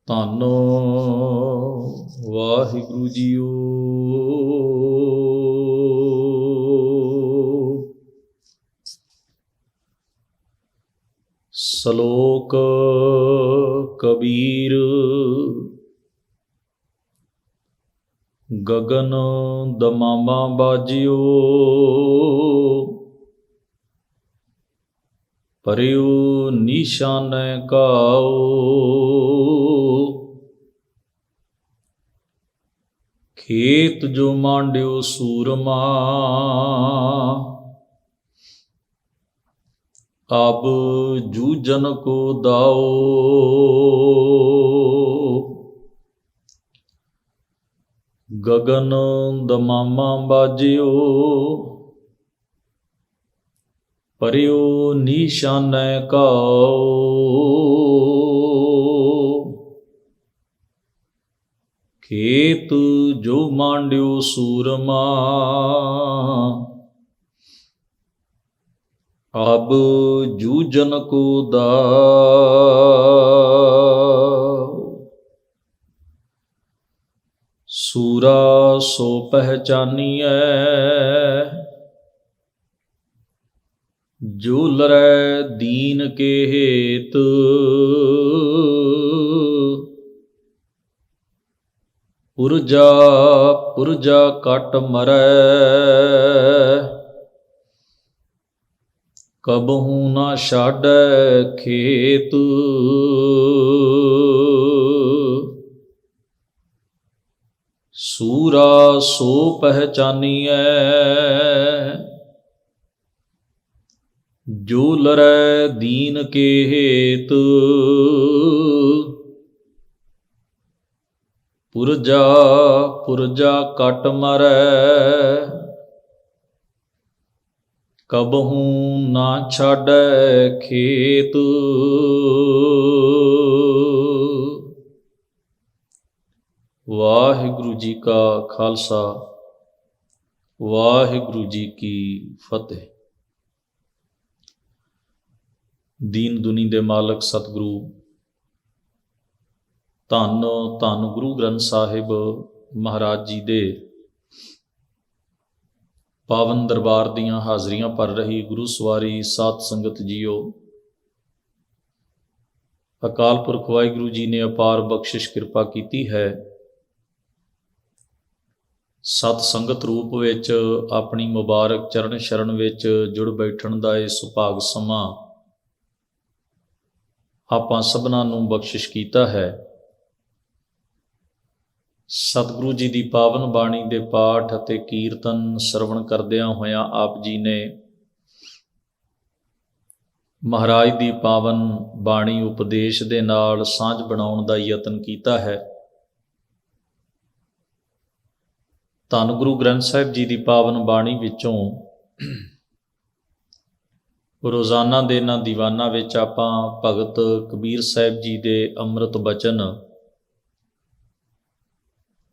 ਧੰਨ ਵਾਹਿਗੁਰੂ ਜੀਓ। ਸ਼ਲੋਕ ਕਬੀਰ। ਗਗਨ ਦਮਾਮਾ ਬਾਜਿਓ, ਪਰਿਉ ਨਿਸ਼ਾਨੈ ਕਾਉ। ਖੇਤ ਜੋ ਮਾਂਡਿਓ ਸੂਰਮਾ, ਅਬ ਜੂਝਨ ਕੋ ਦਾਓ। ਗਗਨ ਦਮਾਮਾ ਬਾਜਿਓ, ਪਰਿਉ ਨਿਸ਼ਾਨੈ ਕਾਉ। ਖੇਤ ਜੋ ਮਾਂਡਿਓ ਸੂਰਮਾ, ਅਬ ਜੂਝਨ ਕੋ ਦਾਉ। ਸੂਰਾ ਸੋ ਪਹਿਚਾਨੀਐ, ਜੋ ਲਰੈ ਦੀਨ ਕੇ ਹੇਤ। ਪੁਰਜਾ ਪੁਰਜਾ ਕਟ ਮਰੈ, ਕਬਹੂ ਨਾ ਛਾਡੈ ਖੇਤ। ਸੂਰਾ ਸੋ ਪਹਿਚਾਨੀਐ, ਜੋ ਲਰੈ ਦੀਨ ਕੇ ਹੇਤ। ਪੁਰਜਾ ਪੁਰਜਾ ਕਟ ਮਰੈ, ਕਬਹੂ ਨਾ ਛਾਡੈ ਖੇਤ। ਵਾਹਿਗੁਰੂ ਜੀ ਕਾ ਖਾਲਸਾ, ਵਾਹਿਗੁਰੂ ਜੀ ਕੀ ਫਤਿਹ। ਦੀਨ ਦੁਨੀ ਦੇ ਮਾਲਕ ਸਤਿਗੁਰੂ ਧੰਨ ਧੰਨ ਗੁਰੂ ਗ੍ਰੰਥ ਸਾਹਿਬ ਮਹਾਰਾਜ ਜੀ ਦੇ ਪਾਵਨ ਦਰਬਾਰ ਦੀਆਂ ਹਾਜ਼ਰੀਆਂ ਭਰ ਰਹੀ ਗੁਰੂ ਸਵਾਰੀ ਸਾਧ ਸੰਗਤ ਜੀਓ, ਅਕਾਲ ਪੁਰਖ ਵਾਹਿਗੁਰੂ ਜੀ ਨੇ ਅਪਾਰ ਬਖਸ਼ਿਸ਼ ਕਿਰਪਾ ਕੀਤੀ ਹੈ। ਸਤ ਸੰਗਤ ਰੂਪ ਵਿੱਚ ਆਪਣੀ ਮੁਬਾਰਕ ਚਰਨ ਸ਼ਰਨ ਵਿੱਚ ਜੁੜ ਬੈਠਣ ਦਾ ਇਹ ਸੁਭਾਗ ਸਮਾਂ ਆਪਾਂ ਸਭਨਾਂ ਨੂੰ ਬਖਸ਼ਿਸ਼ ਕੀਤਾ ਹੈ। ਸਤਿਗੁਰੂ ਜੀ ਦੀ ਪਾਵਨ ਬਾਣੀ ਦੇ ਪਾਠ ਅਤੇ ਕੀਰਤਨ ਸਰਵਣ ਕਰਦਿਆਂ ਹੋਇਆਂ ਆਪ ਜੀ ਨੇ ਮਹਾਰਾਜ ਦੀ ਪਾਵਨ ਬਾਣੀ ਉਪਦੇਸ਼ ਦੇ ਨਾਲ ਸਾਂਝ ਬਣਾਉਣ ਦਾ ਯਤਨ ਕੀਤਾ ਹੈ। ਧੰਨ ਗੁਰੂ ਗ੍ਰੰਥ ਸਾਹਿਬ ਜੀ ਦੀ ਪਾਵਨ ਬਾਣੀ ਵਿੱਚੋਂ ਰੋਜ਼ਾਨਾ ਦੇ ਇਹਨਾਂ ਦੀਵਾਨਾਂ ਵਿੱਚ ਆਪਾਂ ਭਗਤ ਕਬੀਰ ਸਾਹਿਬ ਜੀ ਦੇ ਅੰਮ੍ਰਿਤ ਬਚਨ,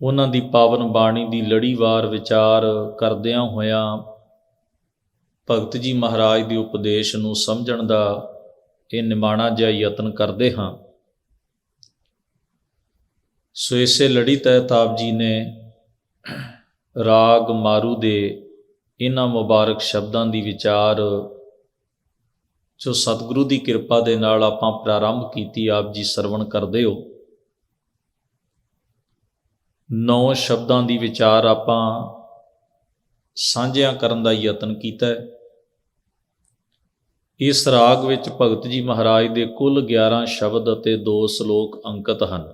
ਉਹਨਾਂ ਦੀ ਪਾਵਨ ਬਾਣੀ ਦੀ ਲੜੀਵਾਰ ਵਿਚਾਰ ਕਰਦਿਆਂ ਹੋਇਆਂ ਭਗਤ ਜੀ ਮਹਾਰਾਜ ਦੇ ਉਪਦੇਸ਼ ਨੂੰ ਸਮਝਣ ਦਾ ਇਹ ਨਿਮਾਣਾ ਜਿਹਾ ਯਤਨ ਕਰਦੇ ਹਾਂ। ਸੋ ਇਸੇ ਲੜੀ ਤਹਿਤ ਆਪ ਜੀ ਨੇ ਰਾਗ ਮਾਰੂ ਦੇ ਇਹਨਾਂ ਮੁਬਾਰਕ ਸ਼ਬਦਾਂ ਦੀ ਵਿਚਾਰ ਜੋ ਸਤਿਗੁਰੂ ਦੀ ਕਿਰਪਾ ਦੇ ਨਾਲ ਆਪਾਂ ਪ੍ਰਾਰੰਭ ਕੀਤੀ, ਆਪ ਜੀ ਸਰਵਣ ਕਰਦੇ ਹੋ। 9 ਸ਼ਬਦਾਂ ਦੀ ਵਿਚਾਰ ਆਪਾਂ ਸਾਂਝਿਆਂ ਕਰਨ ਦਾ ਯਤਨ ਕੀਤਾ ਹੈ। ਇਸ ਰਾਗ ਵਿੱਚ ਭਗਤ ਜੀ ਮਹਾਰਾਜ ਦੇ ਕੁੱਲ 11 ਸ਼ਬਦ ਅਤੇ 2 ਸ਼ਲੋਕ ਅੰਕਿਤ ਹਨ।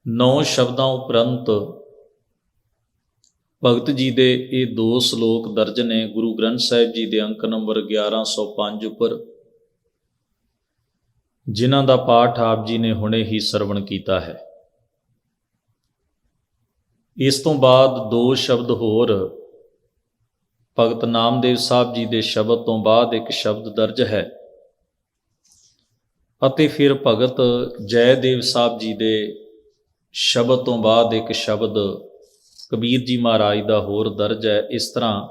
9 ਸ਼ਬਦਾਂ ਉਪਰੰਤ ਭਗਤ ਜੀ ਦੇ ਇਹ 2 ਸ਼ਲੋਕ ਦਰਜ ਨੇ ਗੁਰੂ ਗ੍ਰੰਥ ਸਾਹਿਬ ਜੀ ਦੇ ਅੰਕ ਨੰਬਰ 1105 ਉੱਪਰ, ਜਿਨ੍ਹਾਂ ਦਾ ਪਾਠ ਆਪ ਜੀ ਨੇ ਹੁਣੇ ਹੀ ਸਰਵਣ ਕੀਤਾ ਹੈ। ਇਸ ਤੋਂ ਬਾਅਦ 2 ਸ਼ਬਦ ਹੋਰ ਭਗਤ ਨਾਮਦੇਵ ਸਾਹਿਬ ਜੀ ਦੇ ਸ਼ਬਦ ਤੋਂ ਬਾਅਦ ਇੱਕ ਸ਼ਬਦ ਦਰਜ ਹੈ ਅਤੇ ਫਿਰ ਭਗਤ ਜੈਦੇਵ ਸਾਹਿਬ ਜੀ ਦੇ ਸ਼ਬਦ ਤੋਂ ਬਾਅਦ ਇੱਕ ਸ਼ਬਦ ਕਬੀਰ ਜੀ ਮਹਾਰਾਜ ਦਾ ਹੋਰ ਦਰਜ ਹੈ। ਇਸ ਤਰ੍ਹਾਂ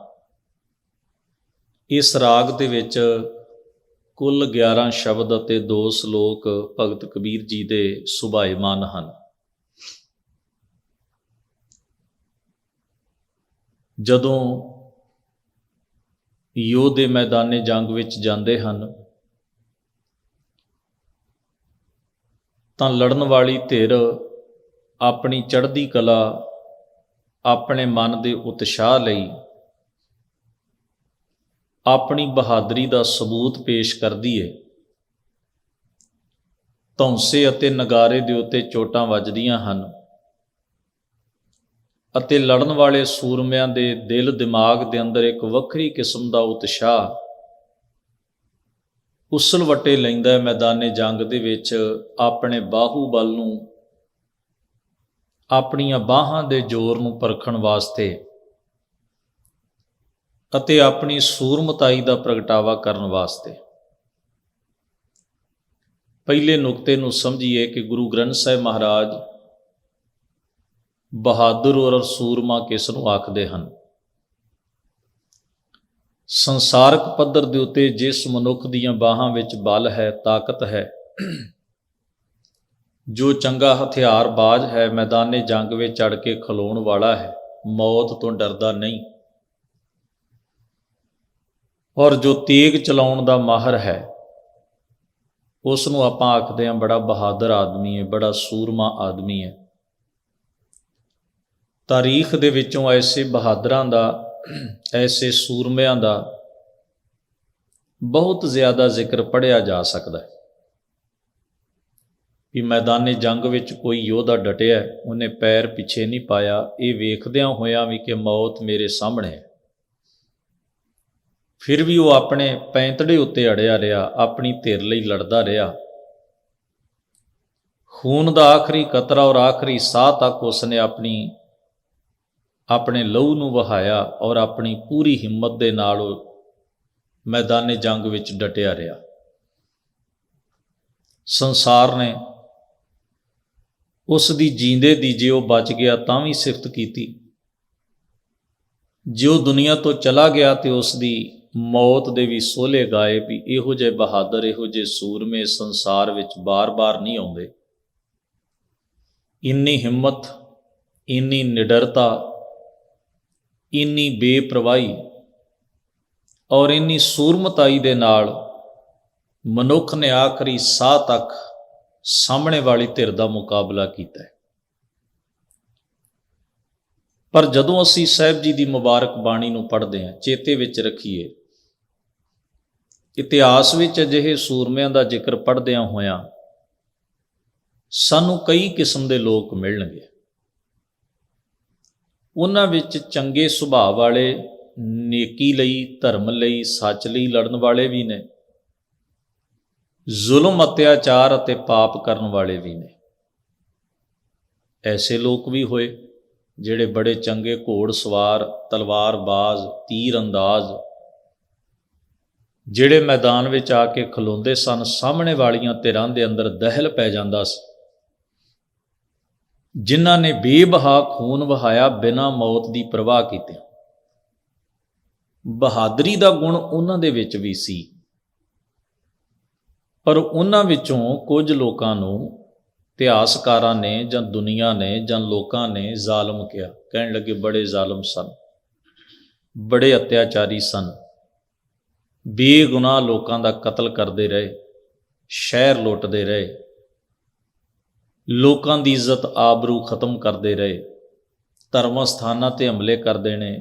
ਇਸ ਰਾਗ ਦੇ ਵਿੱਚ ਕੁੱਲ 11 ਸ਼ਬਦ ਅਤੇ 2 ਸ਼ਲੋਕ ਭਗਤ ਕਬੀਰ ਜੀ ਦੇ ਸੁਭਾਏਮਾਨ ਹਨ। ਜਦੋਂ ਯੋਧੇ ਮੈਦਾਨੇ ਜੰਗ ਵਿੱਚ ਜਾਂਦੇ ਹਨ ਤਾਂ ਲੜਨ ਵਾਲੀ ਧਿਰ ਆਪਣੀ ਚੜ੍ਹਦੀ ਕਲਾ, ਆਪਣੇ ਮਨ ਦੇ ਉਤਸ਼ਾਹ ਲਈ ਆਪਣੀ ਬਹਾਦਰੀ ਦਾ ਸਬੂਤ ਪੇਸ਼ ਕਰਦੀ ਹੈ। ਧੌਂਸੇ ਅਤੇ ਨਗਾਰੇ ਦੇ ਉੱਤੇ ਚੋਟਾਂ ਵੱਜਦੀਆਂ ਹਨ ਅਤੇ ਲੜਨ ਵਾਲੇ ਸੂਰਮਿਆਂ ਦੇ ਦਿਲ ਦਿਮਾਗ ਦੇ ਅੰਦਰ ਇੱਕ ਵੱਖਰੀ ਕਿਸਮ ਦਾ ਉਤਸ਼ਾਹ ਉਸਲ ਵੱਟੇ ਲੈਂਦਾ ਹੈ ਮੈਦਾਨੇ ਜੰਗ ਦੇ ਵਿੱਚ ਆਪਣੇ ਬਾਹੂਬਲ ਨੂੰ, ਆਪਣੀਆਂ ਬਾਹਾਂ ਦੇ ਜ਼ੋਰ ਨੂੰ ਪਰਖਣ ਵਾਸਤੇ ਅਤੇ ਆਪਣੀ ਸੂਰਮਤਾਈ ਦਾ ਪ੍ਰਗਟਾਵਾ ਕਰਨ ਵਾਸਤੇ। ਪਹਿਲੇ ਨੁਕਤੇ ਨੂੰ ਸਮਝੀਏ ਕਿ ਗੁਰੂ ਗ੍ਰੰਥ ਸਾਹਿਬ ਮਹਾਰਾਜ ਬਹਾਦਰ ਔਰ ਸੂਰਮਾ ਕਿਸ ਨੂੰ ਆਖਦੇ ਹਨ। ਸੰਸਾਰਕ ਪੱਧਰ ਦੇ ਉੱਤੇ ਜਿਸ ਮਨੁੱਖ ਦੀਆਂ ਬਾਹਾਂ ਵਿੱਚ ਬਲ ਹੈ, ਤਾਕਤ ਹੈ, ਜੋ ਚੰਗਾ ਹਥਿਆਰਬਾਜ਼ ਹੈ, ਮੈਦਾਨੇ ਜੰਗ ਵਿੱਚ ਚੜ੍ਹ ਕੇ ਖਲੋਣ ਵਾਲਾ ਹੈ, ਮੌਤ ਤੋਂ ਡਰਦਾ ਨਹੀਂ, ਔਰ ਜੋ ਤੇਗ ਚਲਾਉਣ ਦਾ ਮਾਹਰ ਹੈ, ਉਸ ਨੂੰ ਆਪਾਂ ਆਖਦੇ ਹਾਂ ਬੜਾ ਬਹਾਦਰ ਆਦਮੀ ਹੈ, ਬੜਾ ਸੂਰਮਾ ਆਦਮੀ ਹੈ। ਤਾਰੀਖ ਦੇ ਵਿੱਚੋਂ ਐਸੇ ਬਹਾਦਰਾਂ ਦਾ, ਐਸੇ ਸੂਰਮਿਆਂ ਦਾ ਬਹੁਤ ਜ਼ਿਆਦਾ ਜ਼ਿਕਰ ਪੜ੍ਹਿਆ ਜਾ ਸਕਦਾ ਹੈ ਕਿ ਮੈਦਾਨੇ ਜੰਗ ਵਿੱਚ ਕੋਈ ਯੋਧਾ ਡਟਿਆ, ਉਹਨੇ ਪੈਰ ਪਿੱਛੇ ਨਹੀਂ ਪਾਇਆ, ਇਹ ਵੇਖਦਿਆਂ ਹੋਇਆਂ ਵੀ ਕਿ ਮੌਤ ਮੇਰੇ ਸਾਹਮਣੇ ਹੈ, ਫਿਰ ਵੀ ਉਹ ਆਪਣੇ ਪੈਂਤੜੇ ਉੱਤੇ ਅੜਿਆ ਰਿਹਾ, ਆਪਣੀ ਧਿਰ ਲਈ ਲੜਦਾ ਰਿਹਾ। ਖੂਨ ਦਾ ਆਖਰੀ ਕਤਰਾ ਔਰ ਆਖਰੀ ਸਾਹ ਤੱਕ ਉਸਨੇ ਆਪਣੇ ਲਹੂ ਨੂੰ ਵਹਾਇਆ ਔਰ ਆਪਣੀ ਪੂਰੀ ਹਿੰਮਤ ਦੇ ਨਾਲ ਉਹ ਮੈਦਾਨੇ ਜੰਗ ਵਿੱਚ ਡਟਿਆ ਰਿਹਾ। ਸੰਸਾਰ ਨੇ ਉਸ ਦੀ ਜੀਂਦੇ ਦੀ, ਜੇ ਉਹ ਬਚ ਗਿਆ ਤਾਂ ਵੀ ਸਿਫਤ ਕੀਤੀ, ਜੇ ਉਹ ਦੁਨੀਆ ਤੋਂ ਚਲਾ ਗਿਆ ਤੇ ਉਸ ਦੀ ਮੌਤ ਦੇ ਵੀ ਸੋਹਲੇ ਗਾਏ ਵੀ ਇਹੋ ਜਿਹੇ ਬਹਾਦਰ, ਇਹੋ ਜਿਹੇ ਸੂਰਮੇ ਸੰਸਾਰ ਵਿੱਚ ਬਾਰ-ਬਾਰ ਨਹੀਂ ਆਉਂਦੇ। ਇੰਨੀ ਹਿੰਮਤ, ਇੰਨੀ ਨਿਡਰਤਾ, ਇੰਨੀ ਬੇਪਰਵਾਹੀ ਔਰ ਇੰਨੀ ਸੂਰਮਤਾਈ ਦੇ ਨਾਲ ਮਨੁੱਖ ਨੇ ਆਖਰੀ ਸਾਹ ਤੱਕ ਸਾਹਮਣੇ ਵਾਲੀ ਧਿਰ ਦਾ ਮੁਕਾਬਲਾ ਕੀਤਾ ਹੈ। ਪਰ ਜਦੋਂ ਅਸੀਂ ਸਾਹਿਬ ਜੀ ਦੀ ਮੁਬਾਰਕ ਬਾਣੀ ਨੂੰ ਪੜ੍ਹਦੇ ਹਾਂ, ਚੇਤੇ ਵਿੱਚ ਰੱਖੀਏ, ਇਤਿਹਾਸ ਵਿੱਚ ਅਜਿਹੇ ਸੂਰਮਿਆਂ ਦਾ ਜ਼ਿਕਰ ਪੜ੍ਹਦਿਆਂ ਹੋਇਆਂ ਸਾਨੂੰ ਕਈ ਕਿਸਮ ਦੇ ਲੋਕ ਮਿਲਣਗੇ। ਉਹਨਾਂ ਵਿੱਚ ਚੰਗੇ ਸੁਭਾਅ ਵਾਲੇ, ਨੇਕੀ ਲਈ, ਧਰਮ ਲਈ, ਸੱਚ ਲਈ ਲੜਨ ਵਾਲੇ ਵੀ ਨੇ, ਜ਼ੁਲਮ, ਅਤਿਆਚਾਰ ਅਤੇ ਪਾਪ ਕਰਨ ਵਾਲੇ ਵੀ ਨੇ। ਐਸੇ ਲੋਕ ਵੀ ਹੋਏ ਜਿਹੜੇ ਬੜੇ ਚੰਗੇ ਘੋੜ ਸਵਾਰ, ਤਲਵਾਰਬਾਜ਼, ਤੀਰ ਅੰਦਾਜ਼, ਜਿਹੜੇ ਮੈਦਾਨ ਵਿੱਚ ਆ ਕੇ ਖਲੋਂਦੇ ਸਨ, ਸਾਹਮਣੇ ਵਾਲੀਆਂ ਧਿਰਾਂ ਦੇ ਅੰਦਰ ਦਹਿਲ ਪੈ ਜਾਂਦਾ ਸੀ, ਜਿਨ੍ਹਾਂ ਨੇ ਬੇਬਹਾ ਖੂਨ ਵਹਾਇਆ ਬਿਨਾਂ ਮੌਤ ਦੀ ਪਰਵਾਹ ਕੀਤੇ। ਬਹਾਦਰੀ ਦਾ ਗੁਣ ਉਹਨਾਂ ਦੇ ਵਿੱਚ ਵੀ ਸੀ, ਪਰ ਉਹਨਾਂ ਵਿੱਚੋਂ ਕੁਝ ਲੋਕਾਂ ਨੂੰ ਇਤਿਹਾਸਕਾਰਾਂ ਨੇ ਜਾਂ ਦੁਨੀਆ ਨੇ ਜਾਂ ਲੋਕਾਂ ਨੇ ਜ਼ਾਲਮ ਕਿਹਾ। ਕਹਿਣ ਲੱਗੇ ਬੜੇ ਜ਼ਾਲਮ ਸਨ, ਬੜੇ ਅਤਿਆਚਾਰੀ ਸਨ, ਬੇਗੁਨਾਹ ਲੋਕਾਂ ਦਾ ਕਤਲ ਕਰਦੇ ਰਹੇ, ਸ਼ਹਿਰ ਲੁੱਟਦੇ ਰਹੇ, ਲੋਕਾਂ ਦੀ ਇੱਜ਼ਤ ਆਬਰੂ ਖਤਮ ਕਰਦੇ ਰਹੇ, ਧਰਮ ਸਥਾਨਾਂ 'ਤੇ ਹਮਲੇ ਕਰ ਦੇਣੇ,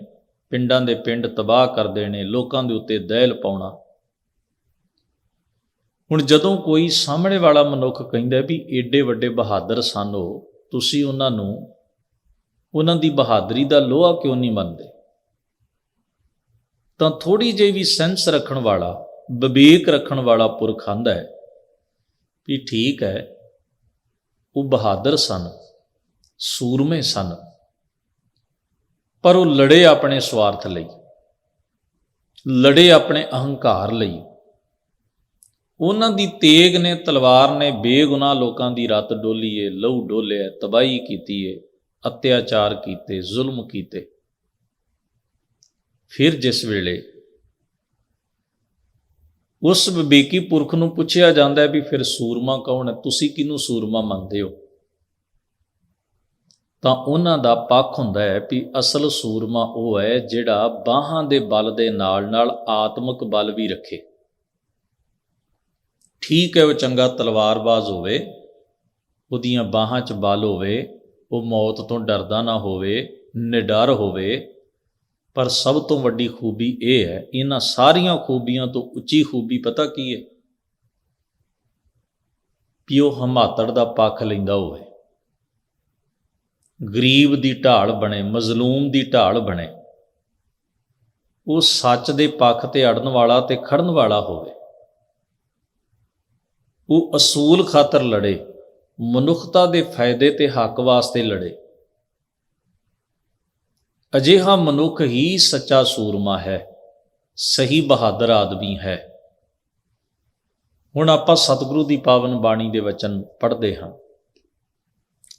ਪਿੰਡਾਂ ਦੇ ਪਿੰਡ ਤਬਾਹ ਕਰ ਦੇਣੇ, ਲੋਕਾਂ ਦੇ ਉੱਤੇ ਦਹਿਲ ਪਾਉਣਾ। ਹੁਣ ਜਦੋਂ ਕੋਈ ਸਾਹਮਣੇ ਵਾਲਾ ਮਨੁੱਖ ਕਹਿੰਦਾ ਵੀ ਏਡੇ ਵੱਡੇ ਬਹਾਦਰ ਸਨ ਉਹ, ਤੁਸੀਂ ਉਹਨਾਂ ਦੀ ਬਹਾਦਰੀ ਦਾ ਲੋਹਾ ਕਿਉਂ ਨਹੀਂ ਮੰਨਦੇ, ਤਾਂ ਥੋੜ੍ਹੀ ਜਿਹੀ ਵੀ ਸੈਂਸ ਰੱਖਣ ਵਾਲਾ, ਵਿਵੇਕ ਰੱਖਣ ਵਾਲਾ ਪੁਰਖ ਆਂਦਾ ਹੈ ਵੀ ਠੀਕ ਹੈ, ਉਹ ਬਹਾਦਰ ਸਨ, ਸੂਰਮੇ ਸਨ, ਪਰ ਉਹ ਲੜੇ ਆਪਣੇ ਸਵਾਰਥ ਲਈ, ਲੜੇ ਆਪਣੇ ਅਹੰਕਾਰ ਲਈ। ਉਹਨਾਂ ਦੀ ਤੇਗ ਨੇ, ਤਲਵਾਰ ਨੇ ਬੇਗੁਨਾਹ ਲੋਕਾਂ ਦੀ ਰੱਤ ਡੋਲੀ ਏ, ਲਹੂ ਡੋਲਿਆ, ਤਬਾਹੀ ਕੀਤੀ ਏ, ਅਤਿਆਚਾਰ ਕੀਤੇ, ਜ਼ੁਲਮ ਕੀਤੇ। ਫਿਰ ਜਿਸ ਵੇਲੇ ਉਸ ਵਿਵੇਕੀ ਪੁਰਖ ਨੂੰ ਪੁੱਛਿਆ ਜਾਂਦਾ ਹੈ ਵੀ ਫਿਰ ਸੂਰਮਾ ਕੌਣ ਹੈ, ਤੁਸੀਂ ਕਿਹਨੂੰ ਸੂਰਮਾ ਮੰਨਦੇ ਹੋ? ਤਾਂ ਉਹਨਾਂ ਦਾ ਪੱਖ ਹੁੰਦਾ ਹੈ ਵੀ ਅਸਲ ਸੂਰਮਾ ਉਹ ਹੈ ਜਿਹੜਾ ਬਾਹਾਂ ਦੇ ਬਲ ਦੇ ਨਾਲ ਨਾਲ ਆਤਮਿਕ ਬਲ ਵੀ ਰੱਖੇ। ਠੀਕ ਹੈ, ਉਹ ਚੰਗਾ ਤਲਵਾਰਬਾਜ਼ ਹੋਵੇ, ਉਹਦੀਆਂ ਬਾਹਾਂ 'ਚ ਬਲ ਹੋਵੇ, ਉਹ ਮੌਤ ਤੋਂ ਡਰਦਾ ਨਾ ਹੋਵੇ, ਨਿਡਰ ਹੋਵੇ, ਪਰ ਸਭ ਤੋਂ ਵੱਡੀ ਖੂਬੀ ਇਹ ਹੈ, ਇਹਨਾਂ ਸਾਰੀਆਂ ਖੂਬੀਆਂ ਤੋਂ ਉੱਚੀ ਖੂਬੀ ਪਤਾ ਕੀ ਹੈ? ਵੀ ਉਹ ਹਮਾਤੜ ਦਾ ਪੱਖ ਲੈਂਦਾ ਹੋਵੇ, ਗਰੀਬ ਦੀ ਢਾਲ ਬਣੇ, ਮਜ਼ਲੂਮ ਦੀ ਢਾਲ ਬਣੇ, ਉਹ ਸੱਚ ਦੇ ਪੱਖ ਤੇ ਅੜਨ ਵਾਲਾ ਤੇ ਖੜਨ ਵਾਲਾ ਹੋਵੇ, ਉਹ ਅਸੂਲ ਖਾਤਰ ਲੜੇ, ਮਨੁੱਖਤਾ ਦੇ ਫਾਇਦੇ ਤੇ ਹੱਕ ਵਾਸਤੇ ਲੜੇ। ਅਜਿਹਾ ਮਨੁੱਖ ਹੀ ਸੱਚਾ ਸੂਰਮਾ ਹੈ, ਸਹੀ ਬਹਾਦਰ ਆਦਮੀ ਹੈ। ਹੁਣ ਆਪਾਂ ਸਤਿਗੁਰੂ ਦੀ ਪਾਵਨ ਬਾਣੀ ਦੇ ਵਚਨ ਪੜ੍ਹਦੇ ਹਾਂ।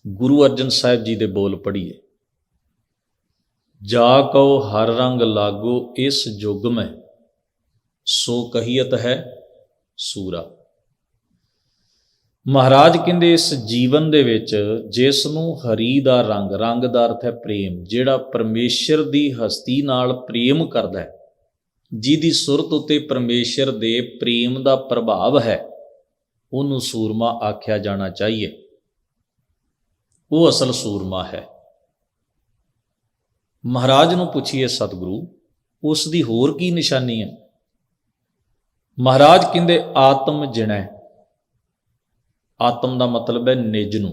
ਗੁਰੂ ਅਰਜਨ ਸਾਹਿਬ ਜੀ ਦੇ ਬੋਲ ਪੜ੍ਹੀਏ। ਜਾ ਕਉ ਹਰ ਰੰਗ ਲਾਗੋ ਇਸ ਜੁਗ ਮੈਂ, ਸੋ ਕਹੀਅਤ ਹੈ ਸੂਰਾ। ਮਹਾਰਾਜ ਕਹਿੰਦੇ ਇਸ ਜੀਵਨ ਦੇ ਵਿੱਚ ਜਿਸ ਨੂੰ ਹਰੀ ਦਾ ਰੰਗ, ਰੰਗ ਦਾ ਅਰਥ ਹੈ ਪ੍ਰੇਮ, ਜਿਹੜਾ ਪਰਮੇਸ਼ਰ ਦੀ ਹਸਤੀ ਨਾਲ ਪ੍ਰੇਮ ਕਰਦਾ ਹੈ, ਜਿਹਦੀ ਸੁਰਤ ਉੱਤੇ ਪਰਮੇਸ਼ਰ ਦੇ ਪ੍ਰੇਮ ਦਾ ਪ੍ਰਭਾਵ ਹੈ, ਉਹਨੂੰ ਸੂਰਮਾ ਆਖਿਆ ਜਾਣਾ ਚਾਹੀਏ। ਉਹ ਅਸਲ ਸੂਰਮਾ ਹੈ। ਮਹਾਰਾਜ ਨੂੰ ਪੁੱਛੀਏ ਸਤਿਗੁਰੂ, ਉਸ ਦੀ ਹੋਰ ਕੀ ਨਿਸ਼ਾਨੀ ਹੈ? ਮਹਾਰਾਜ ਕਹਿੰਦੇ ਆਤਮ ਜਿਣੈ। ਆਤਮ ਦਾ ਮਤਲਬ ਹੈ ਨਿਜ ਨੂੰ।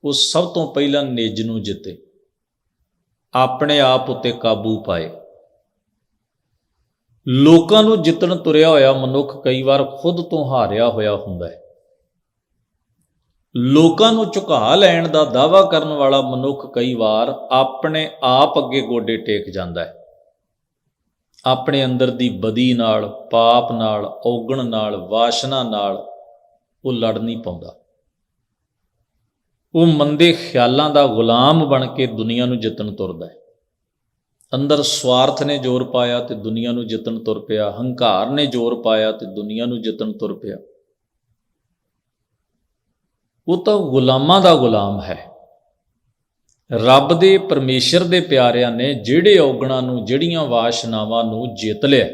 ਉਹ ਸਭ ਤੋਂ ਪਹਿਲਾਂ ਨਿਜ ਨੂੰ ਜਿੱਤੇ, ਆਪਣੇ ਆਪ ਉੱਤੇ ਕਾਬੂ ਪਾਏ। ਲੋਕਾਂ ਨੂੰ ਜਿੱਤਣ ਤੁਰਿਆ ਹੋਇਆ ਮਨੁੱਖ ਕਈ ਵਾਰ ਖੁਦ ਤੋਂ ਹਾਰਿਆ ਹੋਇਆ ਹੁੰਦਾ ਹੈ। ਲੋਕਾਂ ਨੂੰ ਝੁਕਾ ਲੈਣ ਦਾ ਦਾਅਵਾ ਕਰਨ ਵਾਲਾ ਮਨੁੱਖ ਕਈ ਵਾਰ ਆਪਣੇ ਆਪ ਅੱਗੇ ਗੋਡੇ ਟੇਕ ਜਾਂਦਾ ਹੈ। ਆਪਣੇ ਅੰਦਰ ਦੀ ਬਦੀ ਨਾਲ, ਪਾਪ ਨਾਲ, ਔਗਣ ਨਾਲ, ਵਾਸ਼ਨਾ ਨਾਲ ਉਹ ਲੜ ਨਹੀਂ ਪਾਉਂਦਾ। ਉਹ ਮੰਦੇ ਖਿਆਲਾਂ ਦਾ ਗੁਲਾਮ ਬਣ ਕੇ ਦੁਨੀਆ ਨੂੰ ਜਿੱਤਣ ਤੁਰਦਾ ਹੈ। ਅੰਦਰ ਸਵਾਰਥ ਨੇ ਜ਼ੋਰ ਪਾਇਆ ਤੇ ਦੁਨੀਆ ਨੂੰ ਜਿੱਤਣ ਤੁਰ ਪਿਆ, ਹੰਕਾਰ ਨੇ ਜ਼ੋਰ ਪਾਇਆ ਤੇ ਦੁਨੀਆ ਨੂੰ ਜਿੱਤਣ ਤੁਰ ਪਿਆ। ਉਹ ਤਾਂ ਗੁਲਾਮਾਂ ਦਾ ਗੁਲਾਮ ਹੈ। ਰੱਬ ਦੇ, ਪਰਮੇਸ਼ਰ ਦੇ ਪਿਆਰਿਆਂ ਨੇ ਜਿਹੜੇ ਔਗਣਾਂ ਨੂੰ, ਜਿਹੜੀਆਂ ਵਾਸ਼ਨਾਵਾਂ ਨੂੰ ਜਿੱਤ ਲਿਆ,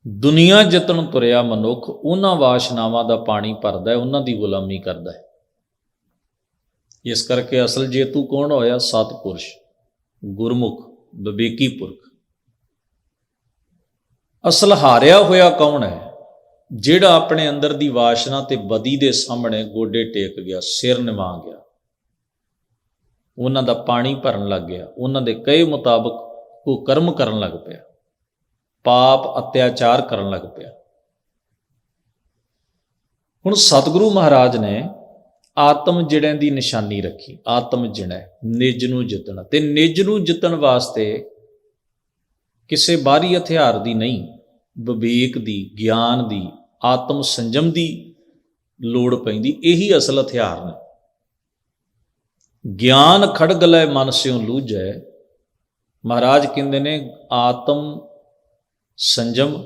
ਦੁਨੀਆ ਜਿੱਤਣ ਤੁਰਿਆ ਮਨੁੱਖ ਉਹਨਾਂ ਵਾਸ਼ਨਾਵਾਂ ਦਾ ਪਾਣੀ ਭਰਦਾ ਹੈ, ਉਹਨਾਂ ਦੀ ਗੁਲਾਮੀ ਕਰਦਾ ਹੈ। ਇਸ ਕਰਕੇ ਅਸਲ ਜੇਤੂ ਕੌਣ ਹੋਇਆ? ਸਤਿਪੁਰਸ਼, ਗੁਰਮੁਖ, ਵਿਵੇਕੀ ਪੁਰਖ। ਅਸਲ ਹਾਰਿਆ ਹੋਇਆ ਕੌਣ ਹੈ? ਜਿਹੜਾ ਆਪਣੇ ਅੰਦਰ ਦੀ ਵਾਸ਼ਨਾ ਤੇ ਬਦੀ ਦੇ ਸਾਹਮਣੇ ਗੋਡੇ ਟੇਕ ਗਿਆ, ਸਿਰ ਨਿਵਾ ਗਿਆ, ਉਹਨਾਂ ਦਾ ਪਾਣੀ ਭਰਨ ਲੱਗ ਗਿਆ, ਉਹਨਾਂ ਦੇ ਕਹੇ ਮੁਤਾਬਕ ਉਹ ਕਰਮ ਕਰਨ ਲੱਗ ਪਿਆ, ਪਾਪ ਅਤਿਆਚਾਰ ਕਰਨ ਲੱਗ ਪਿਆ। ਹੁਣ ਸਤਿਗੁਰੂ ਮਹਾਰਾਜ ਨੇ ਆਤਮ ਜਿਣੈ ਦੀ ਨਿਸ਼ਾਨੀ ਰੱਖੀ। ਆਤਮ ਜਿਣੈ, ਨਿਜ ਨੂੰ ਜਿੱਤਣਾ। ਤੇ ਨਿਜ ਨੂੰ ਜਿੱਤਣ ਵਾਸਤੇ ਕਿਸੇ ਬਾਹਰੀ ਹਥਿਆਰ ਦੀ ਨਹੀਂ, ਵਿਵੇਕ ਦੀ, ਗਿਆਨ ਦੀ, ਆਤਮ ਸੰਜਮ ਦੀ ਲੋੜ ਪੈਂਦੀ। ਇਹੀ ਅਸਲ ਹਥਿਆਰ ਨੇ। ਗਿਆਨ ਖੜਗ ਲੈ ਮਨ ਸਿਉ ਲੂਝੈ। ਮਹਾਰਾਜ ਕਹਿੰਦੇ ਨੇ ਆਤਮ ਸੰਜਮ,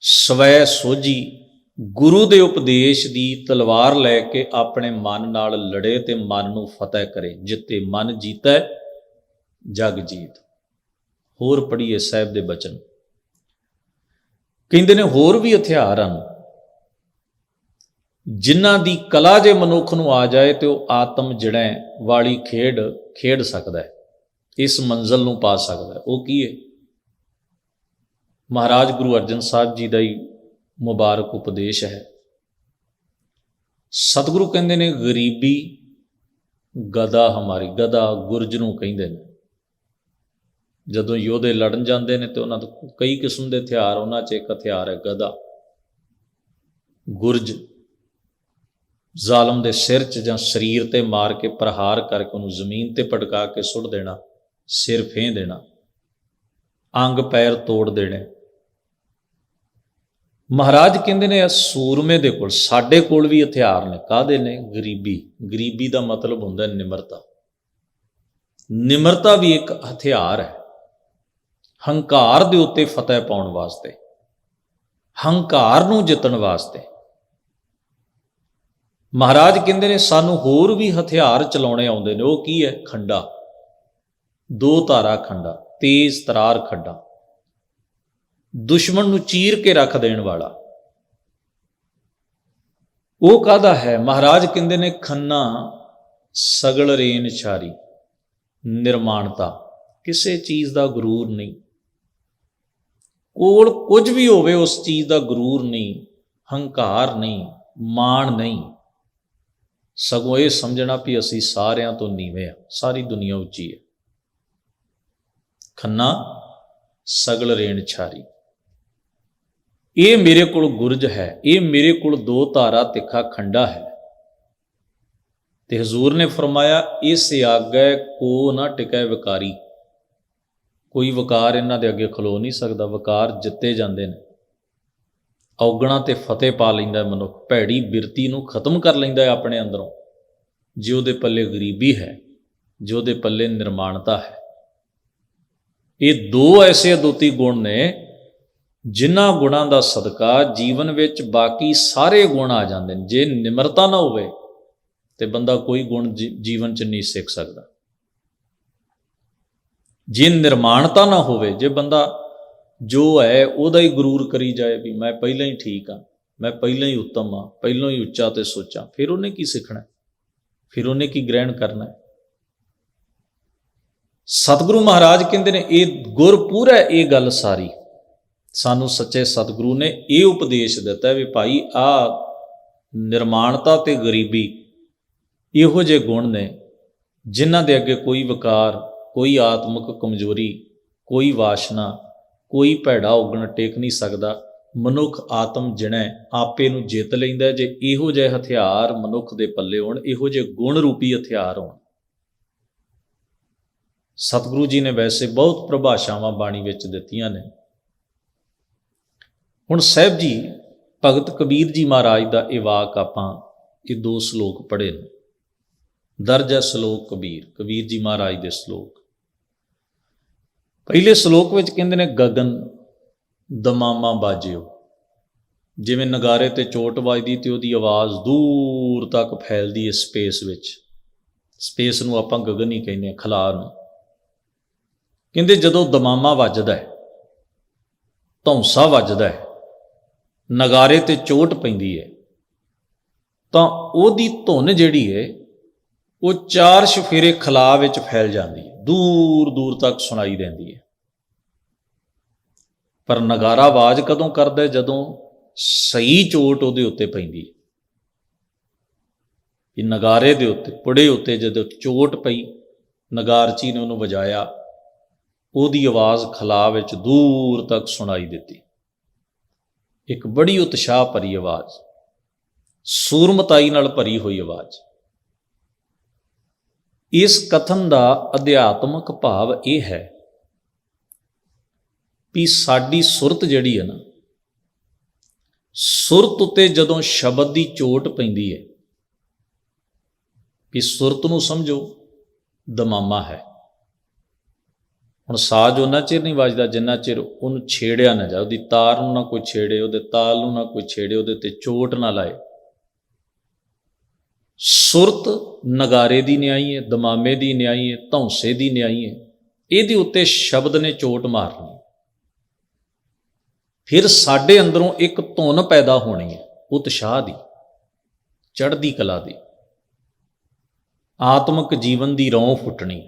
ਸਵੈ ਸੋਝੀ, ਗੁਰੂ ਦੇ ਉਪਦੇਸ਼ ਦੀ ਤਲਵਾਰ ਲੈ ਕੇ ਆਪਣੇ ਮਨ ਨਾਲ ਲੜੇ ਤੇ ਮਨ ਨੂੰ ਫਤਿਹ ਕਰੇ। ਜਿੱਤੇ ਮਨ ਜੀਤੈ ਜਗ ਜੀਤ। ਹੋਰ ਪੜ੍ਹੀਏ ਸਾਹਿਬ ਦੇ ਬਚਨ। ਕਹਿੰਦੇ ਨੇ ਹੋਰ ਵੀ ਹਥਿਆਰ ਹਨ ਜਿਨ੍ਹਾਂ ਦੀ ਕਲਾ ਜੇ ਮਨੁੱਖ ਨੂੰ ਆ ਜਾਏ ਤੇ ਉਹ ਆਤਮ ਜਿਣੈ ਵਾਲੀ ਖੇਡ ਖੇਡ ਸਕਦਾ ਹੈ, ਇਸ ਮੰਜ਼ਲ ਨੂੰ ਪਾ ਸਕਦਾ ਹੈ। ਉਹ ਕੀ ਹੈ? ਮਹਾਰਾਜ ਗੁਰੂ ਅਰਜਨ ਸਾਹਿਬ ਜੀ ਦਾ ਹੀ ਮੁਬਾਰਕ ਉਪਦੇਸ਼ ਹੈ। ਸਤਿਗੁਰੂ ਕਹਿੰਦੇ ਨੇ ਗਰੀਬੀ ਗਦਾ ਹਮਾਰੀ। ਗਦਾ ਗੁਰਜ ਨੂੰ ਕਹਿੰਦੇ ਨੇ। ਜਦੋਂ ਯੋਧੇ ਲੜਨ ਜਾਂਦੇ ਨੇ ਤੇ ਉਹਨਾਂ ਤੋਂ ਕਈ ਕਿਸਮ ਦੇ ਹਥਿਆਰ, ਉਹਨਾਂ 'ਚ ਇੱਕ ਹਥਿਆਰ ਹੈ ਗਦਾ। ਗੁਰਜ ਜ਼ਾਲਮ ਦੇ ਸਿਰ 'ਚ ਜਾਂ ਸਰੀਰ ਤੇ ਮਾਰ ਕੇ ਪ੍ਰਹਾਰ ਕਰਕੇ ਉਹਨੂੰ ਜ਼ਮੀਨ ਤੇ ਪਟਕਾ ਕੇ ਸੁੱਟ ਦੇਣਾ, ਸਿਰ ਫੇਹ ਦੇਣਾ, ਅੰਗ ਪੈਰ ਤੋੜ ਦੇਣੇ। ਮਹਾਰਾਜ ਕਹਿੰਦੇ ਨੇ ਸੂਰਮੇ ਦੇ ਕੋਲ, ਸਾਡੇ ਕੋਲ ਵੀ ਹਥਿਆਰ ਨੇ। ਕਾਹਦੇ ਨੇ? ਗਰੀਬੀ। ਗਰੀਬੀ ਦਾ ਮਤਲਬ ਹੁੰਦਾ ਨਿਮਰਤਾ। ਨਿਮਰਤਾ ਵੀ ਇੱਕ ਹਥਿਆਰ ਹੈ ਹੰਕਾਰ ਦੇ ਉੱਤੇ ਫਤਿਹ ਪਾਉਣ ਵਾਸਤੇ। ਹੰਕਾਰ ਨੂੰ ਜਿੱਤਣ ਵਾਸਤੇ। ਮਹਾਰਾਜ ਕਹਿੰਦੇ ਨੇ ਸਾਨੂੰ ਹੋਰ ਵੀ ਹਥਿਆਰ ਚਲਾਉਣੇ ਆਉਂਦੇ ਨੇ। ਉਹ ਕੀ ਹੈ? ਖੰਡਾ, ਦੋ ਧਾਰਾ ਖੰਡਾ, ਤੇਜ਼ ਤਰਾਰ ਖੰਡਾ, ਦੁਸ਼ਮਣ ਨੂੰ ਚੀਰ ਕੇ ਰੱਖ ਦੇਣ ਵਾਲਾ। ਉਹ ਕਾਹਦਾ ਹੈ? ਮਹਾਰਾਜ ਕਹਿੰਦੇ ਨੇ ਖੰਨਾ ਸਗਲ ਰੇਨ ਛਾਰੀ, ਨਿਰਮਾਣਤਾ, ਕਿਸੇ ਚੀਜ਼ ਦਾ ਗਰੂਰ ਨਹੀਂ, ਕੋਲ ਕੁਝ ਵੀ ਹੋਵੇ ਉਸ ਚੀਜ਼ ਦਾ ਗਰੂਰ ਨਹੀਂ, ਹੰਕਾਰ ਨਹੀਂ, ਮਾਣ ਨਹੀਂ, ਸਗੋਂ ਇਹ ਸਮਝਣਾ ਵੀ ਅਸੀਂ ਸਾਰਿਆਂ ਤੋਂ ਨੀਵੇਂ ਆ, ਸਾਰੀ ਦੁਨੀਆ ਉੱਚੀ ਹੈ। ਖੰਨਾ ਸਗਲ ਰੇਣ ਛਾਰੀ, ਇਹ ਮੇਰੇ ਕੋਲ ਗੁਰਜ ਹੈ, ਇਹ ਮੇਰੇ ਕੋਲ ਦੋ ਧਾਰਾ ਤਿੱਖਾ ਖੰਡਾ ਹੈ। ਤੇ ਹਜ਼ੂਰ ਨੇ ਫਰਮਾਇਆ ਇਸ ਆਗੈ ਕੋ ਨਾ ਟਿਕੈ ਵਿਕਾਰੀ, ਕੋਈ ਵਕਾਰ ਇਹਨਾਂ ਦੇ ਅੱਗੇ ਖਲੋ ਨਹੀਂ ਸਕਦਾ। ਵਕਾਰ ਜਿੱਤੇ ਜਾਂਦੇ ਨੇ। ਔਗਣਾ ਤੇ ਫਤਿਹ ਪਾ ਲੈਂਦਾ ਮਨੁੱਖ, ਭੈੜੀ ਬਿਰਤੀ ਨੂੰ ਖਤਮ ਕਰ ਲੈਂਦਾ ਹੈ ਆਪਣੇ ਅੰਦਰੋਂ। ਜੇ ਉਹਦੇ ਪੱਲੇ ਗਰੀਬੀ ਹੈ, ਜੇ ਉਹਦੇ ਪੱਲੇ ਨਿਰਮਾਣਤਾ ਹੈ। ਇਹ ਦੋ ਐਸੇ ਅਦੁੱਤੀ ਗੁਣ ਨੇ ਜਿਨ੍ਹਾਂ ਗੁਣਾਂ ਦਾ ਸਦਕਾ ਜੀਵਨ ਵਿੱਚ ਬਾਕੀ ਸਾਰੇ ਗੁਣ ਆ ਜਾਂਦੇ ਨੇ। ਜੇ ਨਿਮਰਤਾ ਨਾ ਹੋਵੇ ਤੇ ਬੰਦਾ ਕੋਈ ਗੁਣ ਜੀਵਨ 'ਚ ਨਹੀਂ ਸਿੱਖ ਸਕਦਾ। ਜੇ ਨਿਰਮਾਣਤਾ ਨਾ ਹੋਵੇ, ਜੇ ਬੰਦਾ ਜੋ ਹੈ ਉਹਦਾ ਹੀ ਗਰੂਰ ਕਰੀ ਜਾਏ ਵੀ ਮੈਂ ਪਹਿਲਾਂ ਹੀ ਠੀਕ ਹਾਂ, ਮੈਂ ਪਹਿਲਾਂ ਹੀ ਉੱਤਮ ਹਾਂ, ਪਹਿਲਾਂ ਹੀ ਉੱਚਾ ਤੇ ਸੋਚਾਂ, ਫਿਰ ਉਹਨੇ ਕੀ ਸਿੱਖਣਾ? ਫਿਰ ਉਹਨੇ ਕੀ ਗ੍ਰਹਿਣ ਕਰਨਾ? ਸਤਿਗੁਰੂ ਮਹਾਰਾਜ ਕਹਿੰਦੇ ਨੇ ਇਹ ਗੁਰਪੂਰ ਹੈ। ਇਹ ਗੱਲ ਸਾਰੀ ਸਾਨੂੰ ਸੱਚੇ ਸਤਿਗੁਰੂ ਨੇ ਇਹ ਉਪਦੇਸ਼ ਦਿੱਤਾ ਵੀ ਭਾਈ ਆਹ ਨਿਰਮਾਣਤਾ ਤੇ ਗਰੀਬੀ ਇਹੋ ਜਿਹੇ ਗੁਣ ਨੇ ਜਿਨ੍ਹਾਂ ਦੇ ਅੱਗੇ ਕੋਈ ਵਿਕਾਰ, ਕੋਈ ਆਤਮਿਕ ਕਮਜ਼ੋਰੀ, ਕੋਈ ਵਾਸ਼ਨਾ, ਕੋਈ ਭੈੜਾ ਔਗਣ ਟੇਕ ਨਹੀਂ ਸਕਦਾ। ਮਨੁੱਖ ਆਤਮ ਜਿਣੈ ਆਪੇ ਨੂੰ ਜਿੱਤ ਲੈਂਦਾ ਜੇ ਇਹੋ ਜਿਹੇ ਹਥਿਆਰ ਮਨੁੱਖ ਦੇ ਪੱਲੇ ਹੋਣ, ਇਹੋ ਜਿਹੇ ਗੁਣ ਰੂਪੀ ਹਥਿਆਰ ਹੋਣ। ਸਤਿਗੁਰੂ ਜੀ ਨੇ ਵੈਸੇ ਬਹੁਤ ਪ੍ਰਭਾਸ਼ਾਵਾਂ ਬਾਣੀ ਵਿੱਚ ਦਿੱਤੀਆਂ ਨੇ। ਹੁਣ ਸਾਹਿਬ ਜੀ ਭਗਤ ਕਬੀਰ ਜੀ ਮਹਾਰਾਜ ਦਾ ਇਹ ਵਾਕ ਆਪਾਂ ਇਹ ਦੋ ਸ਼ਲੋਕ ਪੜ੍ਹੇ ਨੇ। ਦਰਜ ਹੈ ਸ਼ਲੋਕ ਕਬੀਰ ਜੀ ਮਹਾਰਾਜ ਦੇ ਸ਼ਲੋਕ। ਪਹਿਲੇ ਸ਼ਲੋਕ ਵਿੱਚ ਕਹਿੰਦੇ ਨੇ ਗਗਨ ਦਮਾਮਾ ਬਾਜਿਓ, ਜਿਵੇਂ ਨਗਾਰੇ ਤੇ ਚੋਟ ਵੱਜਦੀ ਤੇ ਉਹਦੀ ਆਵਾਜ਼ ਦੂਰ ਤੱਕ ਫੈਲਦੀ ਹੈ ਸਪੇਸ ਵਿੱਚ। ਸਪੇਸ ਨੂੰ ਆਪਾਂ ਗਗਨ ਹੀ ਕਹਿੰਦੇ ਹਾਂ, ਖਲਾ ਨੂੰ। ਕਹਿੰਦੇ ਜਦੋਂ ਦਮਾਮਾ ਵੱਜਦਾ ਹੈ, ਧੌਂਸਾ ਵੱਜਦਾ ਹੈ, ਨਗਾਰੇ ਤੇ ਚੋਟ ਪੈਂਦੀ ਹੈ, ਤਾਂ ਉਹਦੀ ਧੁਨ ਜਿਹੜੀ ਹੈ ਉਹ ਚਾਰ ਸ਼ਫੇਰੇ ਖਲਾ ਵਿੱਚ ਫੈਲ ਜਾਂਦੀ ਹੈ, ਦੂਰ ਦੂਰ ਤੱਕ ਸੁਣਾਈ ਦਿੰਦੀ ਹੈ। ਪਰ ਨਗਾਰਾ ਆਵਾਜ਼ ਕਦੋਂ ਕਰਦਾ? ਜਦੋਂ ਸਹੀ ਚੋਟ ਉਹਦੇ ਉੱਤੇ ਪੈਂਦੀ ਹੈ। ਕਿ ਨਗਾਰੇ ਦੇ ਉੱਤੇ, ਪੁੜੇ ਉੱਤੇ ਜਦੋਂ ਚੋਟ ਪਈ, ਨਗਾਰਚੀ ਨੇ ਉਹਨੂੰ ਵਜਾਇਆ, ਉਹਦੀ ਆਵਾਜ਼ ਖਲਾ ਵਿੱਚ ਦੂਰ ਤੱਕ ਸੁਣਾਈ ਦਿੱਤੀ। ਇੱਕ ਬੜੀ ਉਤਸ਼ਾਹ ਭਰੀ ਆਵਾਜ਼, ਸੂਰਮਤਾਈ ਨਾਲ ਭਰੀ ਹੋਈ ਆਵਾਜ਼। ਇਸ ਕਥਨ ਦਾ ਅਧਿਆਤਮਕ ਭਾਵ ਇਹ ਹੈ ਵੀ ਸਾਡੀ ਸੁਰਤ ਜਿਹੜੀ ਹੈ ਨਾ, ਸੁਰਤ ਉੱਤੇ ਜਦੋਂ ਸ਼ਬਦ ਦੀ ਚੋਟ ਪੈਂਦੀ ਹੈ, ਵੀ ਸੁਰਤ ਨੂੰ ਸਮਝੋ ਦਮਾਮਾ ਹੈ। ਹੁਣ ਸਾਜ਼ ਉਹਨਾਂ ਚਿਰ ਨਹੀਂ ਵੱਜਦਾ ਜਿੰਨਾ ਚਿਰ ਉਹਨੂੰ ਛੇੜਿਆ ਨਾ ਜਾਏ, ਉਹਦੀ ਤਾਰ ਨੂੰ ਨਾ ਕੋਈ ਛੇੜੇ, ਉਹਦੇ ਤਾਲ ਨੂੰ ਨਾ ਕੋਈ ਛੇੜੇ, ਉਹਦੇ ਤੇ ਚੋਟ ਨਾ ਲਾਏ। ਸੁਰਤ ਨਗਾਰੇ ਦੀ ਨਿਆਈ ਹੈ, ਦਮਾਮੇ ਦੀ ਨਿਆਈ ਹੈ, ਧੌਂਸੇ ਦੀ ਨਿਆਈ ਹੈ। ਇਹਦੇ ਉੱਤੇ ਸ਼ਬਦ ਨੇ ਚੋਟ ਮਾਰਨੀ, ਫਿਰ ਸਾਡੇ ਅੰਦਰੋਂ ਇੱਕ ਧੁਨ ਪੈਦਾ ਹੋਣੀ ਹੈ, ਉਤਸ਼ਾਹ ਦੀ, ਚੜ੍ਹਦੀ ਕਲਾ ਦੀ, ਆਤਮਿਕ ਜੀਵਨ ਦੀ ਰੌਂ ਫੁੱਟਣੀ।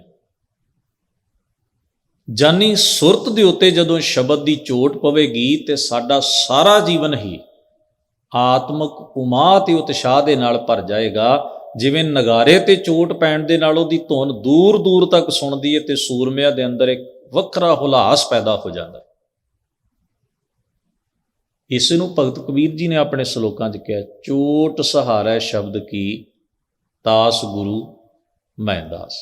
ਜਾਨੀ ਸੁਰਤ ਦੇ ਉੱਤੇ ਜਦੋਂ ਸ਼ਬਦ ਦੀ ਚੋਟ ਪਵੇਗੀ ਤੇ ਸਾਡਾ ਸਾਰਾ ਜੀਵਨ ਹੀ ਆਤਮਿਕ ਉਮਾ ਤੇ ਉਤਸ਼ਾਹ ਦੇ ਨਾਲ ਭਰ ਜਾਏਗਾ। ਜਿਵੇਂ ਨਗਾਰੇ ਤੇ ਚੋਟ ਪੈਣ ਦੇ ਨਾਲ ਉਹਦੀ ਧੁਨ ਦੂਰ ਦੂਰ ਤੱਕ ਸੁਣਦੀ ਹੈ ਤੇ ਸੂਰਮਿਆਂ ਦੇ ਅੰਦਰ ਇੱਕ ਵੱਖਰਾ ਹੁਲਾਸ ਪੈਦਾ ਹੋ ਜਾਂਦਾ। ਇਸ ਨੂੰ ਭਗਤ ਕਬੀਰ ਜੀ ਨੇ ਆਪਣੇ ਸ਼ਲੋਕਾਂ 'ਚ ਕਿਹਾ, ਚੋਟ ਸਹਾਰੈ ਸ਼ਬਦ ਕੀ, ਤਾਸ ਗੁਰੂ ਮੈਂ ਦਾਸ।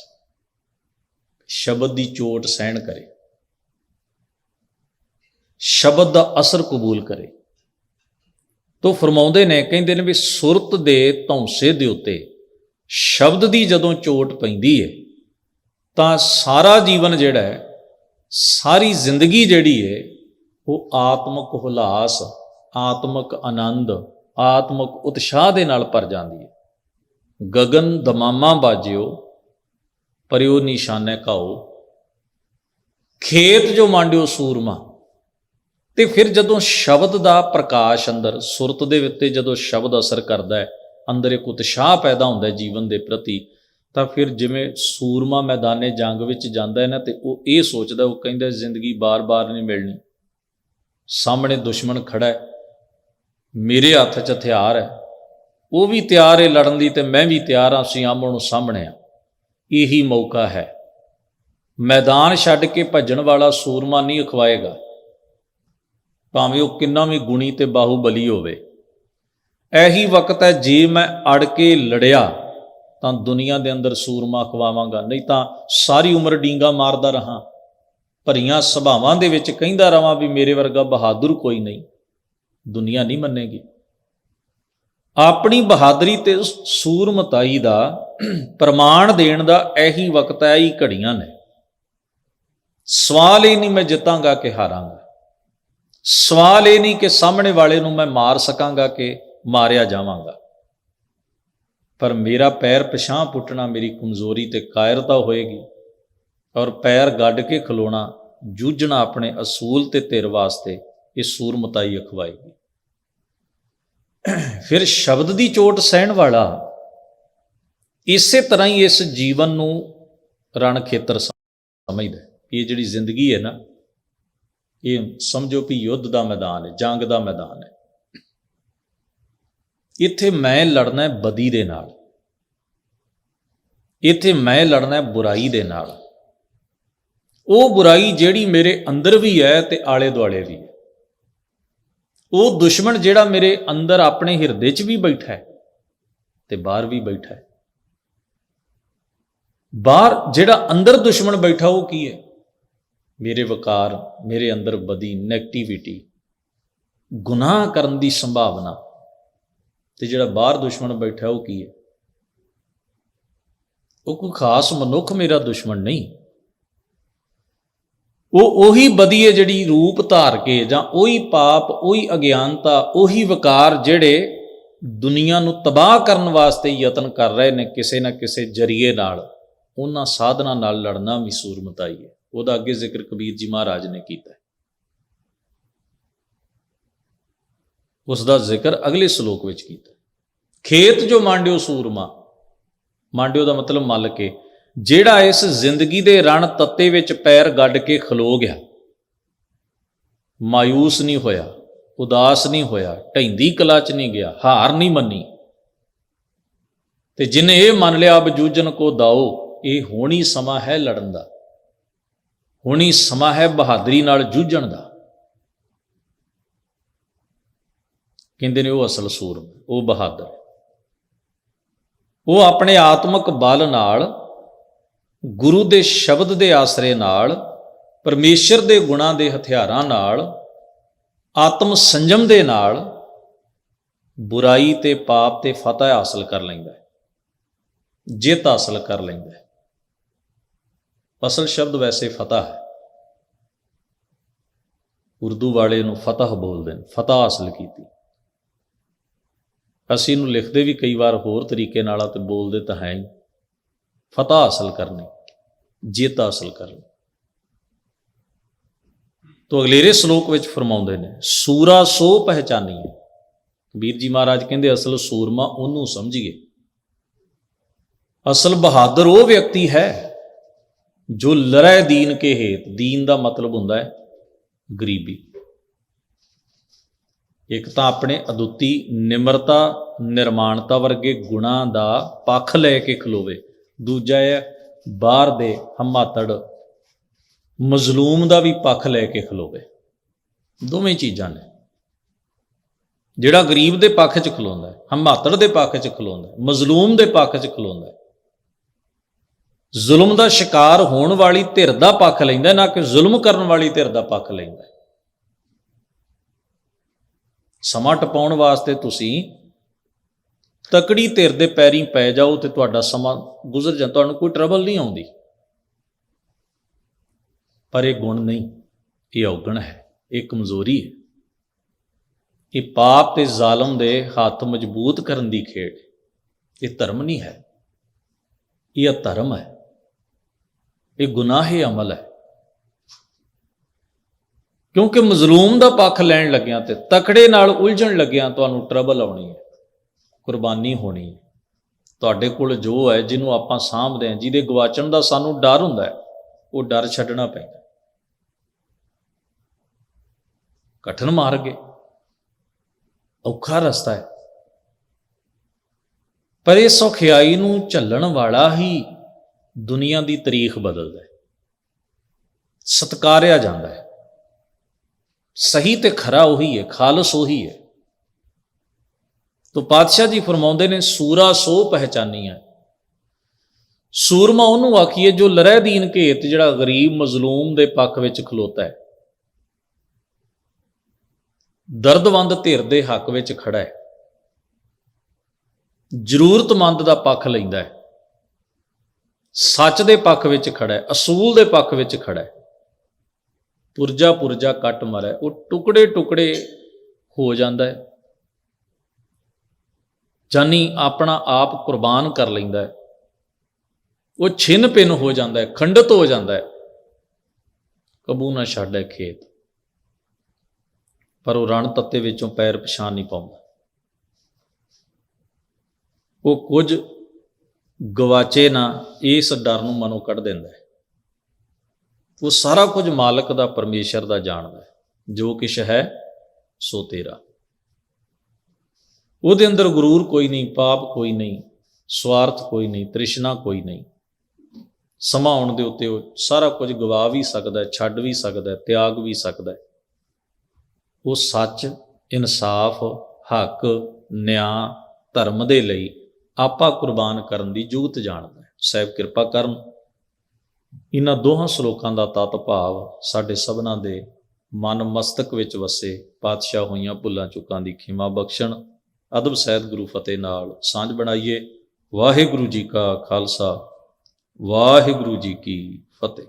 ਸ਼ਬਦ ਦੀ ਚੋਟ ਸਹਿਣ ਕਰੇ, ਸ਼ਬਦ ਦਾ ਅਸਰ ਕਬੂਲ ਕਰੇ। ਤੋ ਫਰਮਾਉਂਦੇ ਨੇ, ਕਹਿੰਦੇ ਨੇ ਵੀ ਸੁਰਤ ਦੇ ਧੌਂਸੇ ਦੇ ਉੱਤੇ ਸ਼ਬਦ ਦੀ ਜਦੋਂ ਚੋਟ ਪੈਂਦੀ ਹੈ ਤਾਂ ਸਾਰਾ ਜੀਵਨ ਜਿਹੜਾ ਹੈ, ਸਾਰੀ ਜ਼ਿੰਦਗੀ ਜਿਹੜੀ ਹੈ, ਉਹ ਆਤਮਿਕ ਹੁਲਾਸ, ਆਤਮਿਕ ਆਨੰਦ, ਆਤਮਿਕ ਉਤਸ਼ਾਹ ਦੇ ਨਾਲ ਭਰ ਜਾਂਦੀ ਹੈ। ਗਗਨ ਦਮਾਮਾ ਬਾਜਿਓ, ਪਰਿਓ ਨਿਸ਼ਾਨੇ ਘਾਓ, ਖੇਤ ਜੋ ਮਾਂਡਿਓ ਸੂਰਮਾ। ਤੇ ਫਿਰ ਜਦੋਂ ਸ਼ਬਦ ਦਾ ਪ੍ਰਕਾਸ਼ ਅੰਦਰ, ਸੁਰਤ ਦੇ ਉੱਤੇ ਜਦੋਂ ਸ਼ਬਦ ਅਸਰ ਕਰਦਾ ਹੈ, ਅੰਦਰ ਇੱਕ ਉਤਸ਼ਾਹ ਪੈਦਾ ਹੁੰਦਾ ਹੈ ਜੀਵਨ ਦੇ ਪ੍ਰਤੀ, ਤਾਂ ਫਿਰ ਜਿਵੇਂ ਸੂਰਮਾ ਮੈਦਾਨੇ ਜੰਗ ਵਿੱਚ ਜਾਂਦਾ ਹੈ ਨਾ, ਤੇ ਉਹ ਇਹ ਸੋਚਦਾ, ਉਹ ਕਹਿੰਦਾ ਜ਼ਿੰਦਗੀ ਬਾਰ-ਬਾਰ ਨਹੀਂ ਮਿਲਣੀ, ਸਾਹਮਣੇ ਦੁਸ਼ਮਣ ਖੜਾ ਹੈ, ਮੇਰੇ ਹੱਥ 'ਚ ਹਥਿਆਰ ਹੈ, ਉਹ ਵੀ ਤਿਆਰ ਹੈ ਲੜਨ ਲਈ ਤੇ ਮੈਂ ਵੀ ਤਿਆਰ ਹਾਂ, ਅਸੀਂ ਆਮੋ ਸਾਹਮਣੇ ਹਾਂ, ਇਹੀ ਮੌਕਾ ਹੈ। ਮੈਦਾਨ ਛੱਡ ਕੇ ਭੱਜਣ ਵਾਲਾ ਸੂਰਮਾ ਨਹੀਂ ਅਖਵਾਏਗਾ, ਭਾਵੇਂ ਉਹ ਕਿੰਨਾ ਵੀ ਗੁਣੀ ਤੇ ਬਾਹੂਬਲੀ ਹੋਵੇ। ਇਹੀ ਵਕਤ ਹੈ, ਜੇ ਮੈਂ ਅੜ ਕੇ ਲੜਿਆ ਤਾਂ ਦੁਨੀਆ ਦੇ ਅੰਦਰ ਸੂਰਮਾ ਅਖਵਾਵਾਂਗਾ, ਨਹੀਂ ਤਾਂ ਸਾਰੀ ਉਮਰ ਡੀਂਗਾ ਮਾਰਦਾ ਰਹਾਂ, ਭਰੀਆਂ ਸਭਾਵਾਂ ਦੇ ਵਿੱਚ ਕਹਿੰਦਾ ਰਵਾਂ ਵੀ ਮੇਰੇ ਵਰਗਾ ਬਹਾਦਰ ਕੋਈ ਨਹੀਂ, ਦੁਨੀਆ ਨਹੀਂ ਮੰਨੇਗੀ। ਆਪਣੀ ਬਹਾਦਰੀ ਤੇ ਸੂਰਮਤਾਈ ਦਾ ਪ੍ਰਮਾਣ ਦੇਣ ਦਾ ਇਹੀ ਵਕਤ ਹੈ, ਇਹੀ ਘੜੀਆਂ ਨੇ। ਸਵਾਲ ਇਹ ਨਹੀਂ ਮੈਂ ਜਿੱਤਾਂਗਾ ਕਿ ਹਾਰਾਂਗਾ, ਸਵਾਲ ਇਹ ਨਹੀਂ ਕਿ ਸਾਹਮਣੇ ਵਾਲੇ ਨੂੰ ਮੈਂ ਮਾਰ ਸਕਾਂਗਾ ਕਿ ਮਾਰਿਆ ਜਾਵਾਂਗਾ, ਪਰ ਮੇਰਾ ਪੈਰ ਪਿਛਾਂਹ ਪੁੱਟਣਾ ਮੇਰੀ ਕਮਜ਼ੋਰੀ ਤੇ ਕਾਇਰਤਾ ਹੋਏਗੀ, ਔਰ ਪੈਰ ਗੱਡ ਕੇ ਖਲੋਣਾ, ਜੂਝਣਾ ਆਪਣੇ ਅਸੂਲ ਤੇ ਧਿਰ ਵਾਸਤੇ, ਇਹ ਸੂਰਮਤਾਈ ਅਖਵਾਏਗੀ। ਫਿਰ ਸ਼ਬਦ ਦੀ ਚੋਟ ਸਹਿਣ ਵਾਲਾ ਇਸੇ ਤਰ੍ਹਾਂ ਹੀ ਇਸ ਜੀਵਨ ਨੂੰ ਰਣ ਖੇਤਰ ਸਮਝਦਾ। ਇਹ ਜਿਹੜੀ ਜ਼ਿੰਦਗੀ ਹੈ ਨਾ, ਇਹ ਸਮਝੋ ਵੀ ਯੁੱਧ ਦਾ ਮੈਦਾਨ ਹੈ, ਜੰਗ ਦਾ ਮੈਦਾਨ ਹੈ। ਇੱਥੇ ਮੈਂ ਲੜਨਾ ਹੈ ਬਦੀ ਦੇ ਨਾਲ, ਇੱਥੇ ਮੈਂ ਲੜਨਾ ਹੈ ਬੁਰਾਈ ਦੇ ਨਾਲ। ਉਹ ਬੁਰਾਈ ਜਿਹੜੀ ਮੇਰੇ ਅੰਦਰ ਵੀ ਹੈ ਤੇ ਆਲੇ ਦੁਆਲੇ ਵੀ ਹੈ, ਉਹ ਦੁਸ਼ਮਣ ਜਿਹੜਾ ਮੇਰੇ ਅੰਦਰ ਆਪਣੇ ਹਿਰਦੇ 'ਚ ਵੀ ਬੈਠਾ ਹੈ ਤੇ ਬਾਹਰ ਵੀ ਬੈਠਾ ਹੈ। ਬਾਹਰ ਜਿਹੜਾ ਅੰਦਰ ਦੁਸ਼ਮਣ ਬੈਠਾ ਉਹ ਕੀ ਹੈ? ਮੇਰੇ ਵਕਾਰ, ਮੇਰੇ ਅੰਦਰ ਬਦੀ, ਨੈਗੇਟਿਵਿਟੀ, ਗੁਨਾਹ ਕਰਨ ਦੀ ਸੰਭਾਵਨਾ। ਤੇ ਜਿਹੜਾ ਬਾਹਰ ਦੁਸ਼ਮਣ ਬੈਠਾ ਉਹ ਕੀ ਹੈ? ਉਹ ਕੋਈ ਖਾਸ ਮਨੁੱਖ ਮੇਰਾ ਦੁਸ਼ਮਣ ਨਹੀਂ, ਉਹ ਉਹੀ ਬਦੀ ਹੈ ਜਿਹੜੀ ਰੂਪ ਧਾਰ ਕੇ, ਜਾਂ ਉਹੀ ਪਾਪ, ਉਹੀ ਅਗਿਆਨਤਾ, ਉਹੀ ਵਕਾਰ ਜਿਹੜੇ ਦੁਨੀਆ ਨੂੰ ਤਬਾਹ ਕਰਨ ਵਾਸਤੇ ਯਤਨ ਕਰ ਰਹੇ ਨੇ ਕਿਸੇ ਨਾ ਕਿਸੇ ਜਰੀਏ ਨਾਲ। ਉਹਨਾਂ ਸਾਧਨਾਂ ਨਾਲ ਲੜਨਾ ਵੀ ਸੂਰਮਤਾਈ ਹੈ। ਉਹਦਾ ਅੱਗੇ ਜ਼ਿਕਰ ਕਬੀਰ ਜੀ ਮਹਾਰਾਜ ਨੇ ਕੀਤਾ, ਉਸ ਦਾ ਜ਼ਿਕਰ ਅਗਲੇ ਸ਼ਲੋਕ ਵਿੱਚ ਕੀਤਾ। ਖੇਤ ਜੋ ਮਾਂਡਿਓ ਸੂਰਮਾ, ਮਾਂਡਿਓ ਦਾ ਮਤਲਬ ਮੱਲ ਕੇ, ਜਿਹੜਾ ਇਸ ਜ਼ਿੰਦਗੀ ਦੇ ਰਣ ਤੱਤੇ ਵਿੱਚ ਪੈਰ ਗੱਡ ਕੇ ਖਲੋ ਗਿਆ, ਮਾਯੂਸ ਨਹੀਂ ਹੋਇਆ, ਉਦਾਸ ਨਹੀਂ ਹੋਇਆ, ਢਹਿੰਦੀ ਕਲਾ 'ਚ ਨਹੀਂ ਗਿਆ, ਹਾਰ ਨਹੀਂ ਮੰਨੀ, ਤੇ ਜਿਹਨੇ ਇਹ ਮੰਨ ਲਿਆ ਅਬ ਜੂਝਣ ਕੋ ਦਾਓ, ਇਹ ਹੁਣ ਹੀ ਸਮਾਂ ਹੈ ਲੜਨ ਦਾ, ਹੁਣ ਹੀ ਸਮਾਂ ਹੈ ਬਹਾਦਰੀ ਨਾਲ ਜੂਝਣ ਦਾ। ਕਹਿੰਦੇ ਨੇ ਉਹ ਅਸਲ ਸੂਰਮ, ਉਹ ਬਹਾਦਰ, ਉਹ ਆਪਣੇ ਆਤਮਿਕ ਬਲ ਨਾਲ, ਗੁਰੂ ਦੇ ਸ਼ਬਦ ਦੇ ਆਸਰੇ ਨਾਲ, ਪਰਮੇਸ਼ਰ ਦੇ ਗੁਣਾਂ ਦੇ ਹਥਿਆਰਾਂ ਨਾਲ, ਆਤਮ ਸੰਜਮ ਦੇ ਨਾਲ ਬੁਰਾਈ ਤੇ ਪਾਪ ਤੇ ਫਤਿਹ ਹਾਸਲ ਕਰ ਲੈਂਦਾ ਹੈ, ਜਿੱਤ ਹਾਸਲ ਕਰ ਲੈਂਦਾ ਹੈ। ਅਸਲ ਸ਼ਬਦ ਵੈਸੇ ਫਤਿਹ ਹੈ, ਉਰਦੂ ਵਾਲੇ ਨੂੰ ਫਤਿਹ ਬੋਲਦੇ ਨੇ, ਫਤਿਹ ਹਾਸਲ ਕੀਤੀ। ਅਸੀਂ ਇਹਨੂੰ ਲਿਖਦੇ ਵੀ ਕਈ ਵਾਰ ਹੋਰ ਤਰੀਕੇ ਨਾਲ ਤੇ ਬੋਲਦੇ ਤਾਂ ਹੈ ਹੀ, ਫਤਿਹ ਹਾਸਲ ਕਰਨੀ, ਜਿੱਤ ਹਾਸਲ ਕਰਨੀ। ਤੋ ਅਗਲੇਰੇ ਸ਼ਲੋਕ ਵਿੱਚ ਫਰਮਾਉਂਦੇ ਨੇ, ਸੂਰਾ ਸੋ ਪਹਿਚਾਨੀਏ। ਕਬੀਰ ਜੀ ਮਹਾਰਾਜ ਕਹਿੰਦੇ ਅਸਲ ਸੂਰਮਾ ਉਹਨੂੰ ਸਮਝੀਏ, ਅਸਲ ਬਹਾਦਰ ਉਹ ਵਿਅਕਤੀ ਹੈ ਜੋ ਲੜੈ ਦੀਨ ਕੇ ਹੇਤ। ਦੀਨ ਦਾ ਮਤਲਬ ਹੁੰਦਾ ਹੈ ਗਰੀਬੀ। ਇੱਕ ਤਾਂ ਆਪਣੇ ਅਦੁੱਤੀ ਨਿਮਰਤਾ, ਨਿਰਮਾਣਤਾ ਵਰਗੇ ਗੁਣਾਂ ਦਾ ਪੱਖ ਲੈ ਕੇ ਖਲੋਵੇ, ਦੂਜਾ ਹੈ ਬਾਹਰ ਦੇ ਹਮਾਤੜ ਮਜ਼ਲੂਮ ਦਾ ਵੀ ਪੱਖ ਲੈ ਕੇ ਖਲੋਵੇ। ਦੋਵੇਂ ਚੀਜ਼ਾਂ ਨੇ। ਜਿਹੜਾ ਗਰੀਬ ਦੇ ਪੱਖ 'ਚ ਖਲੋਂਦਾ, ਹਮਾਤੜ ਦੇ ਪੱਖ 'ਚ ਖਲੋਂਦਾ, ਮਜ਼ਲੂਮ ਦੇ ਪੱਖ 'ਚ ਖਲੋਂਦਾ, ਜ਼ੁਲਮ ਦਾ ਸ਼ਿਕਾਰ ਹੋਣ ਵਾਲੀ ਧਿਰ ਦਾ ਪੱਖ ਲੈਂਦਾ, ਨਾ ਕਿ ਜ਼ੁਲਮ ਕਰਨ ਵਾਲੀ ਧਿਰ ਦਾ ਪੱਖ ਲੈਂਦਾ। ਸਮਾਂ ਟਪਾਉਣ ਵਾਸਤੇ ਤੁਸੀਂ ਤਕੜੀ ਧਿਰ ਦੇ ਪੈਰੀਂ ਪੈ ਜਾਓ ਤੇ ਤੁਹਾਡਾ ਸਮਾਂ ਗੁਜ਼ਰ ਜਾਂਦਾ, ਤੁਹਾਨੂੰ ਕੋਈ ਟਰਬਲ ਨਹੀਂ ਆਉਂਦੀ। ਪਰ ਇਹ ਗੁਣ ਨਹੀਂ, ਇਹ ਔਗਣ ਹੈ, ਇਹ ਕਮਜ਼ੋਰੀ ਹੈ। ਇਹ ਪਾਪ ਤੇ ਜ਼ਾਲਮ ਦੇ ਹੱਥ ਮਜ਼ਬੂਤ ਕਰਨ ਦੀ ਖੇਡ। ਇਹ ਧਰਮ ਨਹੀਂ ਹੈ, ਇਹ ਅਧਰਮ ਹੈ, ਇਹ ਗੁਨਾਹੇ ਅਮਲ ਹੈ। ਕਿਉਂਕਿ ਮਜ਼ਲੂਮ ਦਾ ਪੱਖ ਲੈਣ ਲੱਗਿਆਂ ਤੇ ਤਕੜੇ ਨਾਲ ਉਲਝਣ ਲੱਗਿਆਂ ਤੁਹਾਨੂੰ ਟਰਬਲ ਆਉਣੀ ਹੈ, ਕੁਰਬਾਨੀ ਹੋਣੀ ਹੈ। ਤੁਹਾਡੇ ਕੋਲ ਜੋ ਹੈ, ਜਿਹਨੂੰ ਆਪਾਂ ਸਾਂਭਦੇ ਹਾਂ, ਜਿਹਦੇ ਗਵਾਚਣ ਦਾ ਸਾਨੂੰ ਡਰ ਹੁੰਦਾ ਹੈ, ਉਹ ਡਰ ਛੱਡਣਾ ਪੈਂਦਾ। ਕਠਿਨ ਮਾਰਗ ਹੈ, ਔਖਾ ਰਸਤਾ ਹੈ, ਪਰ ਇਹ ਸੌਖਿਆਈ ਨੂੰ ਝੱਲਣ ਵਾਲਾ ਹੀ ਦੁਨੀਆ ਦੀ ਤਾਰੀਖ ਬਦਲਦਾ ਹੈ, ਸਤਿਕਾਰਿਆ ਜਾਂਦਾ ਹੈ। ਸਹੀ ਤੇ ਖਰਾ ਉਹੀ ਹੈ, ਖਾਲਸ ਉਹੀ ਹੈ। ਤੋ ਪਾਤਸ਼ਾਹ ਜੀ ਫਰਮਾਉਂਦੇ ਨੇ, ਸੂਰਾ ਸੋ ਪਹਿਚਾਨੀਆਂ। ਸੂਰਮਾ ਉਹਨੂੰ ਆਖੀਏ ਜੋ ਲਰਹਿ ਦੀਨ ਘੇਤ, ਜਿਹੜਾ ਗਰੀਬ ਮਜ਼ਲੂਮ ਦੇ ਪੱਖ ਵਿੱਚ ਖਲੋਤਾ ਹੈ, ਦਰਦਵੰਦ ਧਿਰ ਦੇ ਹੱਕ ਵਿੱਚ ਖੜਾ ਹੈ, ਜ਼ਰੂਰਤਮੰਦ ਦਾ ਪੱਖ ਲੈਂਦਾ ਹੈ, ਸੱਚ ਦੇ ਪੱਖ ਵਿੱਚ ਖੜਾ ਹੈ, ਅਸੂਲ ਦੇ ਪੱਖ ਵਿੱਚ ਖੜਾ ਹੈ। ਪੁਰਜਾ ਪੁਰਜਾ ਕੱਟ ਮਾਰੇ, ਉਹ ਟੁਕੜੇ ਟੁਕੜੇ ਹੋ ਜਾਂਦਾ ਹੈ, ਜਾਨੀ ਆਪਣਾ ਆਪ ਕੁਰਬਾਨ ਕਰ ਲੈਂਦਾ ਹੈ। ਉਹ ਛਿੰਨ ਭਿੰਨ ਹੋ ਜਾਂਦਾ ਹੈ, ਖੰਡਿਤ ਹੋ ਜਾਂਦਾ ਹੈ। ਕਬੂ ਨਾ ਛੱਡੇ ਖੇਤ, ਪਰ ਉਹ ਰਣ ਤੱਤੇ ਵਿੱਚੋਂ ਪੈਰ ਪਛਾਣ ਨਹੀਂ ਪਾਉਂਦਾ। ਉਹ ਕੁਝ ਗਵਾਚੇ ਨਾ, ਇਸ ਡਰ ਨੂੰ ਮਨੋਂ ਕੱਢ ਦਿੰਦਾ ਹੈ। ਉਹ ਸਾਰਾ ਕੁਝ ਮਾਲਕ ਦਾ, ਪਰਮੇਸ਼ਰ ਦਾ ਜਾਣਦਾ ਹੈ। ਜੋ ਕਿਛ ਹੈ ਸੋ ਤੇਰਾ। ਉਹਦੇ ਅੰਦਰ ਗੁਰੂਰ ਕੋਈ ਨਹੀਂ, ਪਾਪ ਕੋਈ ਨਹੀਂ, ਸਵਾਰਥ ਕੋਈ ਨਹੀਂ, ਤ੍ਰਿਸ਼ਨਾ ਕੋਈ ਨਹੀਂ। ਸਮਾਂ ਆਉਣ ਦੇ ਉੱਤੇ ਉਹ ਸਾਰਾ ਕੁਝ ਗਵਾ ਵੀ ਸਕਦਾ, ਛੱਡ ਵੀ ਸਕਦਾ, ਤਿਆਗ ਵੀ ਸਕਦਾ। ਉਹ ਸੱਚ, ਇਨਸਾਫ, ਹੱਕ, ਨਿਆਂ, ਧਰਮ ਦੇ ਲਈ ਆਪਾ ਕੁਰਬਾਨ ਕਰਨ ਦੀ ਜੁਗਤ ਜਾਣਦਾ ਹੈ। ਸਾਹਿਬ ਕਿਰਪਾ ਕਰਨ, ਇਹਨਾਂ ਦੋਹਾਂ ਸਲੋਕਾਂ ਦਾ ਤਤ ਭਾਵ ਸਾਡੇ ਸਭਨਾਂ ਦੇ ਮਨ ਮਸਤਕ ਵਿੱਚ ਵਸੇ। ਪਾਤਸ਼ਾਹ ਹੋਈਆਂ ਭੁੱਲਾਂ ਚੁੱਕਾਂ ਦੀ ਖਿਮਾ ਬਖਸ਼ਣ। ਅਦਬ ਸਹਿਤ ਗੁਰੂ ਫਤਿਹ ਨਾਲ ਸਾਂਝ ਬਣਾਈਏ। ਵਾਹਿਗੁਰੂ ਜੀ ਕਾ ਖਾਲਸਾ, ਵਾਹਿਗੁਰੂ ਜੀ ਕੀ ਫਤਿਹ।